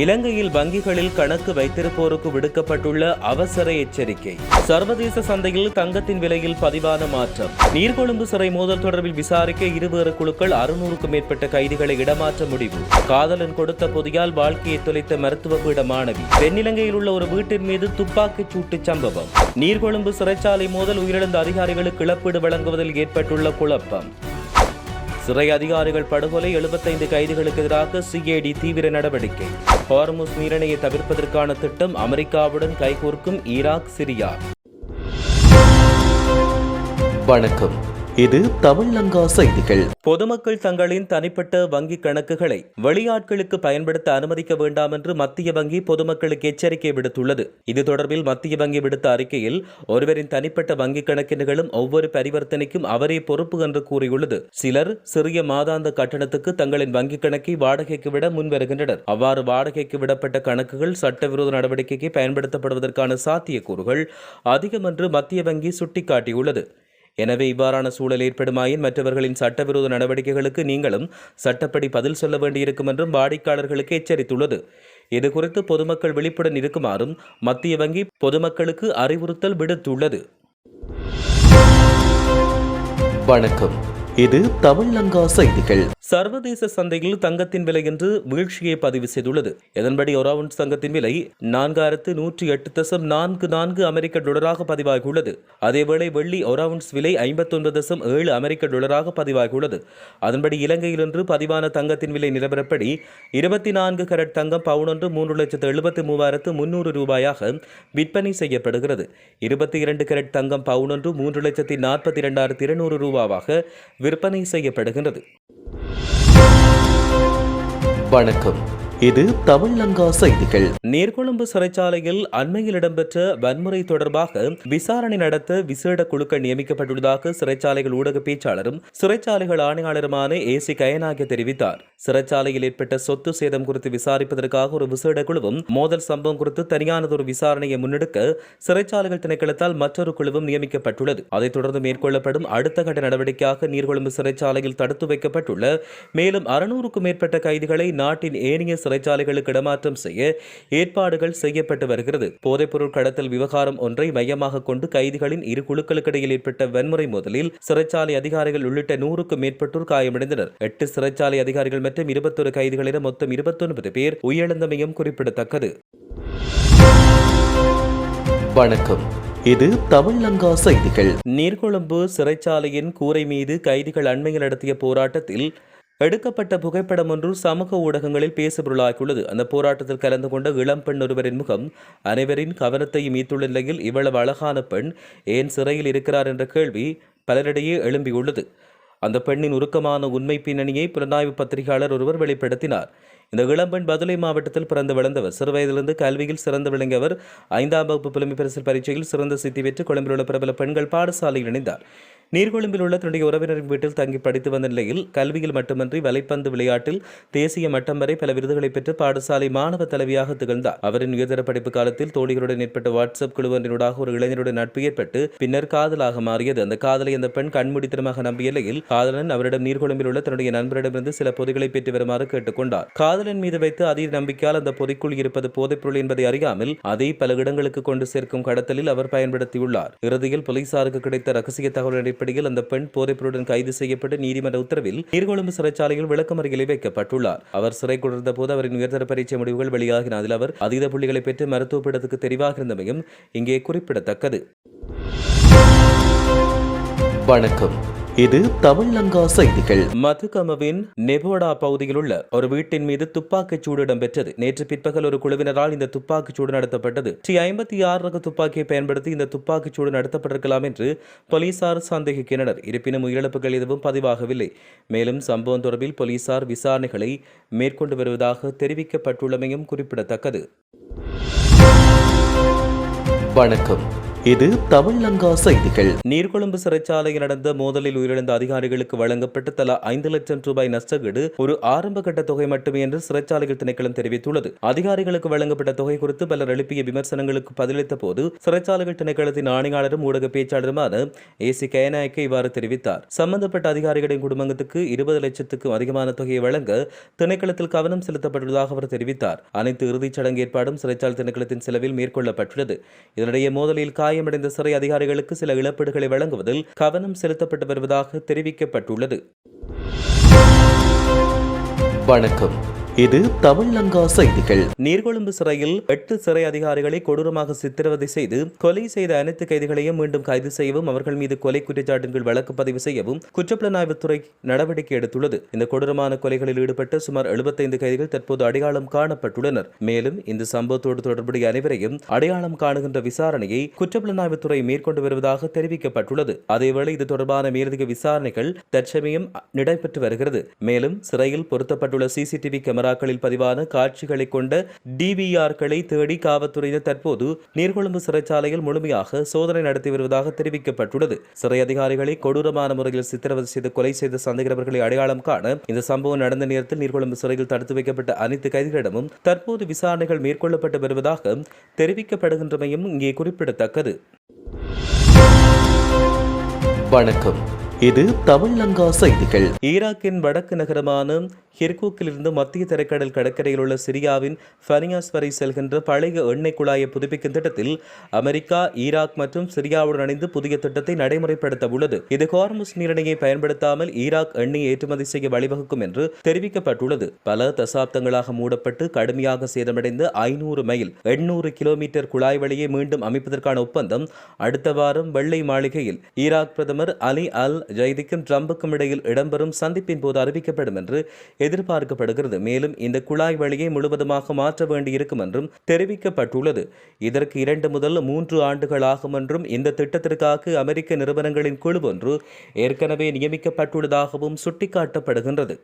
இலங்கையில் வங்கிகளில் கணக்கு வைத்திருப்போருக்கு விடுக்கப்பட்டுள்ள அவசர எச்சரிக்கை. சர்வதேச சந்தையில் தங்கத்தின் விலையில் பதிவான மாற்றம். நீர்கொழும்பு சிறை மோதல் தொடர்பில் விசாரிக்க இருவேறு குழுக்கள் 600க்கும் மேற்பட்ட கைதிகளை இடமாற்ற முடிவு. காதலன் கொடுத்த பொதியால் வாழ்க்கையை தொலைத்த மருத்துவ பீட மாணவி. தென்னிலங்கையில் உள்ள ஒரு வீட்டின் மீது துப்பாக்கிச் சூட்டு சம்பவம். நீர்கொழும்பு சிறைச்சாலை மோதல் உயிரிழந்த அதிகாரிகளுக்கு இழப்பீடு வழங்குவதில் ஏற்பட்டுள்ள குழப்பம். சிறை அதிகாரிகள் படுகொலை, 75 கைதிகளுக்கு எதிராக சிஐடி தீவிர நடவடிக்கை. ஹார்முஸ் நீரிணையை தவிர்ப்பதற்கான திட்டம் அமெரிக்காவுடன் கைகோர்க்கும் ஈராக், சிரியா. வணக்கம், இது தமிழ்லங்கா செய்திகள். பொதுமக்கள் தங்களின் தனிப்பட்ட வங்கி கணக்குகளை வெளியாட்களுக்கு பயன்படுத்த அனுமதிக்க வேண்டாம் என்று மத்திய வங்கி பொதுமக்களுக்கு எச்சரிக்கை விடுத்துள்ளது. இது தொடர்பில் மத்திய வங்கி விடுத்த அறிக்கையில், ஒருவரின் தனிப்பட்ட வங்கி கணக்கினர்களும் ஒவ்வொரு பரிவர்த்தனைக்கும் அவரே பொறுப்பு என்று கூறியுள்ளது. சிலர் சிறிய மாதாந்த கட்டணத்துக்கு தங்களின் வங்கிக் கணக்கை வாடகைக்கு விட முன்வருகின்றனர். அவ்வாறு வாடகைக்கு விடப்பட்ட கணக்குகள் சட்டவிரோத நடவடிக்கைக்கு பயன்படுத்தப்படுவதற்கான சாத்தியக்கூறுகள் அதிகம் என்று மத்திய வங்கி சுட்டிக்காட்டியுள்ளது. எனவே இவ்வாறான சூழல் ஏற்படுமாயின் மற்றவர்களின் சட்டவிரோத நடவடிக்கைகளுக்கு நீங்களும் சட்டப்படி பதில் சொல்ல வேண்டியிருக்கும் என்றும் வாடிக்கையாளர்களுக்கு எச்சரித்துள்ளது. இதுகுறித்து பொதுமக்கள் விழிப்புடன் இருக்குமாறும் மத்திய வங்கி பொதுமக்களுக்கு அறிவுறுத்தல் விடுத்துள்ளது. வணக்கம், இது தமிழ்லங்கா செய்திகள். சர்வதேச சந்தையில் தங்கத்தின் விலை இன்று வீழ்ச்சியை பதிவு செய்துள்ளது. இதன்படி ஒரு அவுன்ஸ் தங்கத்தின் விலை 4108.44 அமெரிக்க டாலராக பதிவாகியுள்ளது. அதேவேளை வெள்ளி ஒரு அவுன்ஸ் விலை 59.7 அமெரிக்க டாலராக பதிவாகியுள்ளது. அதன்படி இலங்கையில் இன்று பதிவான தங்கத்தின் விலை நிலவரப்படி 24 கரட் தங்கம் பவுனொன்று 3,73,300 ரூபாயாக விற்பனை செய்யப்படுகிறது. 22 கரட் தங்கம் பவுனொன்று 3,42,200 ரூபாவாக விற்பனை செய்யப்படுகின்றது. வணக்கம், இது தமிழ்லங்கா செய்திகள். நீர்கொழும்பு சிறைச்சாலையில் அண்மையில் இடம்பெற்ற வன்முறை தொடர்பாக விசாரணை நடத்த விசேட குழுக்கள் நியமிக்கப்பட்டுள்ளதாக சிறைச்சாலைகள் ஊடக பேச்சாளரும் சிறைச்சாலைகள் ஆணையாளருமான ஏசி கயநாயக்க தெரிவித்தார். சிறைச்சாலையில் ஏற்பட்ட சொத்து சேதம் குறித்து விசாரிப்பதற்காக ஒரு விசேட குழுவும் மோதல் சம்பவம் குறித்து தனியானதொரு விசாரணையை முன்னெடுக்க சிறைச்சாலைகள் திணைக்களத்தால் மற்றொரு குழுவும் நியமிக்கப்பட்டுள்ளது. அதைத் தொடர்ந்து மேற்கொள்ளப்படும் அடுத்த கட்ட நடவடிக்கையாக நீர்கொழும்பு சிறைச்சாலையில் தடுத்து வைக்கப்பட்டுள்ள மேலும் 600க்கும் மேற்பட்ட கைதிகளை நாட்டின் ஏனைய சிறைச்சாலைகளுக்கு இடமாற்றம் செய்ய ஏற்பாடுகள் செய்யப்பட்டு வருகிறது. போதைப்பொருள் கடத்தல் விவகாரம் ஒன்றை மையமாக கொண்டு கைதிகளின் இரு குழுக்களுக்கிடையில் ஏற்பட்ட வன்முறை மோதலில் சிறைச்சாலை அதிகாரிகள் உள்ளிட்ட 100க்கும் மேற்பட்டோர் காயமடைந்தனர். 8 சிறைச்சாலை அதிகாரிகள் மற்றும் 21 கைதிகளிட மொத்தம் 29 பேர் உயிரிழந்தமையும் குறிப்பிடத்தக்கது. வணக்கம், இது தமிழ்லங்கா செய்திகள். நீர்கொழும்பு சிறைச்சாலையின் கூரை மீது கைதிகள் அண்மையில் நடத்திய போராட்டத்தில் எடுக்கப்பட்ட புகைப்படம் ஒன்று சமூக ஊடகங்களில் பேசுபொருளாகியுள்ளது. அந்த போராட்டத்தில் கலந்து கொண்ட இளம் பெண் ஒருவரின் முகம் அனைவரின் கவனத்தையும் ஈர்த்துள்ள நிலையில் இவ்வளவு அழகான பெண் ஏன் சிறையில் இருக்கிறார் என்ற கேள்வி பலரிடையே எழும்பியுள்ளது. அந்த பெண்ணின் உருக்கமான உண்மை பின்னணியை புலனாய்வு பத்திரிகையாளர் ஒருவர் வெளிப்படுத்தினார். இந்த இளம்பெண் பதுளை மாவட்டத்தில் பிறந்து வளர்ந்தவர். சிறுவயதிலிருந்து கல்வியில் சிறந்து விளங்கியவர். 5ஆம் வகுப்பு புலமை பரிசில் பரீட்சையில் சிறந்த சித்தி பெற்று கொழும்பில் உள்ள பிரபல பெண்கள் பாடசாலையில் இணைந்தார். நீர்கொழும்பில் உள்ள தன்னுடைய உறவினரின் வீட்டில் தங்கி படித்து வந்த நிலையில் கல்வியில் மட்டுமன்றி வலைப்பந்து விளையாட்டில் தேசிய மட்டம் வரை பல விருதுகளை பெற்று பாடசாலை மாணவ தலைவியாக திகழ்ந்தார். அவரின் உயர்தர படிப்பு காலத்தில் தோழிகளுடன் ஏற்பட்ட வாட்ஸ்அப் குழுவொன்றினூடாக ஒரு இளைஞருடன் நட்பு ஏற்பட்டு பின்னர் காதலாக மாறியது. அந்த காதலை அந்த பெண் கண்மூடித்தனமாக நம்பிய நிலையில் காதலன் அவரிடம் நீர்கொழும்பில் உள்ள தன்னுடைய நண்பரிடமிருந்து சில பொதிகளை பெற்று வருமாறு கேட்டுக்கொண்டார். காதலன் மீது வைத்து அதீத நம்பிக்கையால் அந்த பொதிக்குள் இருப்பது போதைப்பொருள் என்பதை அறியாமல் அதை பல இடங்களுக்கு கொண்டு சேர்க்கும் கடத்தலில் அவர் பயன்படுத்தியுள்ளார். இறுதியில் போலீசாருக்கு கிடைத்த ரகசிய தகவல் அடிப்படையில் அந்த பெண் போதைப்பொருளுடன் கைது செய்யப்பட்டு நீதிமன்ற உத்தரவில் நீர்கொழும்பு சிறைச்சாலையில் விளக்கமறியலில் வைக்கப்பட்டுள்ளார். அவர் சிறை கொண்டிருந்த போது அவரின் உயர்தர பரீட்சை முடிவுகள் வெளியாகின. அதில் அவர் அதீத புள்ளிகளை பெற்று மருத்துவ பீடத்துக்கு தெரிவாக இருந்தமையும் இங்கே குறிப்பிடத்தக்கது. வணக்கம், இது தமிழ்லங்கா செய்திகள். மதுகமவின் நெபோடா பகுதியில் உள்ள ஒரு வீட்டின் மீது துப்பாக்கிச் சூடு இடம்பெற்றது. நேற்று பிற்பகல் ஒரு குழுவினரால் இந்த துப்பாக்கிச் சூடு நடத்தப்பட்டது. T56 ரக துப்பாக்கியை பயன்படுத்தி இந்த துப்பாக்கிச் சூடு நடத்தப்பட்டிருக்கலாம் என்று போலீசார் சந்தேகிக்கின்றனர். இருப்பினும் உயிரிழப்புகள் எதுவும் பதிவாகவில்லை. மேலும் சம்பவம் தொடர்பில் போலீசார் விசாரணைகளை மேற்கொண்டு வருவதாக தெரிவிக்கப்பட்டுள்ளமையும் குறிப்பிடத்தக்கது. வணக்கம், இது தமிழ் லங்கா செய்திகள். நீர்கொழும்பு சிறைச்சாலையில் நடந்த மோதலில் உயிரிழந்த அதிகாரிகளுக்கு வழங்கப்பட்ட தலா 5 லட்சம் ரூபாய் நஷ்டஈடு ஒரு ஆரம்ப கட்ட தொகை மட்டுமே என்று சிறைச்சாலைகள் திணைக்களம் தெரிவித்துள்ளது. அதிகாரிகளுக்கு வழங்கப்பட்ட தொகை குறித்து பலர் எழுப்பிய விமர்சனங்களுக்கு பதிலளித்த போது சிறைச்சாலைகள் திணைக்களத்தின் ஆணையாளரும் ஊடக பேச்சாளருமான ஏசி கயநாயக்க இவ்வாறு தெரிவித்தார். சம்பந்தப்பட்ட அதிகாரிகளின் குடும்பத்துக்கு 20 லட்சத்துக்கும் அதிகமான தொகையை வழங்க திணைக்களத்தில் கவனம் செலுத்தப்பட்டுள்ளதாக அவர் தெரிவித்தார். அனைத்து இறுதிச் சடங்கு ஏற்பாடும் சிறைச்சாலை திணைக்களத்தின் செலவில் மேற்கொள்ளப்பட்டுள்ளது. இதனிடையே மோதலில் காயமடைந்த சிறை அதிகாரிகளுக்கு சில இழப்பீடுகளை வழங்குவதில் கவனம் செலுத்தப்பட்டு வருவதாக தெரிவிக்கப்பட்டுள்ளது. வணக்கம், இது தமிழ் லங்கா செய்திகள். நீர்கொழும்பு சிறையில் 8 சிறை அதிகாரிகளை கொடூரமாக சித்திரவதை செய்து கொலை செய்த அனைத்து கைதிகளையும் மீண்டும் கைது செய்யவும் அவர்கள் மீது கொலை குற்றச்சாட்டின் கீழ் வழக்கு பதிவு செய்யவும் குற்றப்புலனாய்வுத்துறை நடவடிக்கை எடுத்துள்ளது. இந்த கொடூரமான கொலைகளில் ஈடுபட்ட சுமார் 75 கைதிகள் தற்போது அடையாளம் காணப்பட்டுள்ளனர். மேலும் இந்த சம்பவத்தோடு தொடர்புடைய அனைவரையும் அடையாளம் காணுகின்ற விசாரணையை குற்றப்புலனாய்வுத்துறை மேற்கொண்டு வருவதாக தெரிவிக்கப்பட்டுள்ளது. அதேவேளை இது தொடர்பான மேலதிக விசாரணைகள் தற்சமயம் நடைபெற்று வருகிறது. மேலும் சிறையில் பொருத்தப்பட்டுள்ள சிசிடிவி கேமராக்களில் பதிவான காட்சிகளை கொண்ட டிவிஆர்களை தேடி காவல்துறையினர் தற்போது நீர்கொழும்பு சிறைச்சாலையில் முழுமையாக சோதனை நடத்தி வருவதாக தெரிவிக்கப்பட்டுள்ளது. சிறை அதிகாரிகளை கொடூரமான முறையில் சித்திரவதை செய்து கொலை செய்த சந்தேகநபர்களை அடையாளம் காண இந்த சம்பவம் நடந்த நேரத்தில் நீர்கொழும்பு சிறையில் தடுத்து வைக்கப்பட்ட அனைத்து கைதிகளிடமும் தற்போது விசாரணைகள் மேற்கொள்ளப்பட்டு வருவதாக தெரிவிக்கப்படுகின்றமையும் இங்கே குறிப்பிடத்தக்கது. வணக்கம், இது தமிழ் லங்கா செய்திகள். ஈராக்கின் வடக்கு நகரமான கிர்குக்கிலிருந்து மத்திய தரைக்கடல் கடற்கரையில் உள்ள சிரியாவின் ஃபனியாஸ் வரை செல்கின்ற பழைய எண்ணெய் குழாயை புதுப்பிக்கும் திட்டத்தில் அமெரிக்கா, ஈராக் மற்றும் சிரியாவுடன் இணைந்து புதிய திட்டத்தை நடைமுறைப்படுத்த உள்ளது. இது ஹார்முஸ் நீரிணையை பயன்படுத்தாமல் ஈராக் எண்ணெய் ஏற்றுமதி செய்ய வழிவகுக்கும் என்று தெரிவிக்கப்பட்டுள்ளது. பல தசாப்தங்களாக மூடப்பட்டு கடுமையாக சேதமடைந்த 500 மைல் 800 கிலோமீட்டர் குழாய் வழியை மீண்டும் அமைப்பதற்கான ஒப்பந்தம் அடுத்த வாரம் வெள்ளை மாளிகையில் ஈராக் பிரதமர் அலி அல் ஜைதிக்கும் ட்ரம்புக்கும் இடையில் இடம்பெறும் சந்திப்பின் போது அறிவிக்கப்படும் என்று எதிர்பார்க்கப்படுகிறது. மேலும் இந்த குழாய் வழியை முழுவதுமாக மாற்ற வேண்டியிருக்கும் என்றும் தெரிவிக்கப்பட்டுள்ளது. இதற்கு 2 முதல் 3 ஆண்டுகள் ஆகும் என்றும் இந்த திட்டத்திற்காக அமெரிக்க நிறுவனங்களின் குழு ஒன்று ஏற்கனவே நியமிக்கப்பட்டுள்ளதாகவும் சுட்டிக்காட்டப்படுகின்றது.